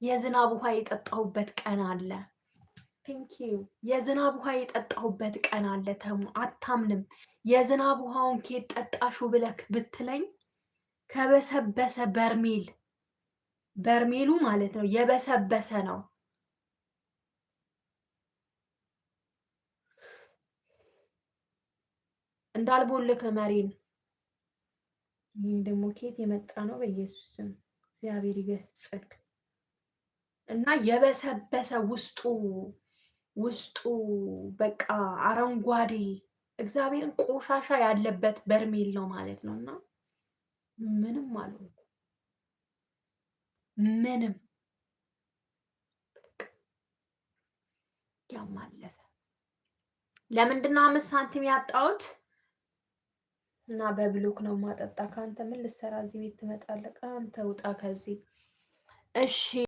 የዝናብ ውሃ የጠጣሁበት ቀን አለ። ቴንኪዩ። የዝናብ ውሃ የጠጣሁበት ቀን አለ። ተሙ አታምንም። የዝናብ ውሃውን ኬት ጠጣሹ ብለክ ብትለኝ ከበሰበሰ በርሜሉ ማለት ነው የበሰበሰ ነው። እንዳልቦልክ መሪን። ይህ ደግሞ ኬት የመጣ ነው? በኢየሱስ ስም እግዚአብሔር ይገስጽክ። እና የበሰበሰ ውስጡ በቃ አረንጓዴ እግዚአብሔርን ቆሻሻ ያለበት በርሜል ነው ማለት ነው። እና ምንም አልሆንኩም። ምንም ያማለፈ ለምንድነው 5 ሳንቲም ያጣሁት? እና በብሎክ ነው ማጠጣ። ካንተ ምን ልሰራ እዚህ ቤት ትመጣለህ? አንተ ውጣ ከዚህ። እሺ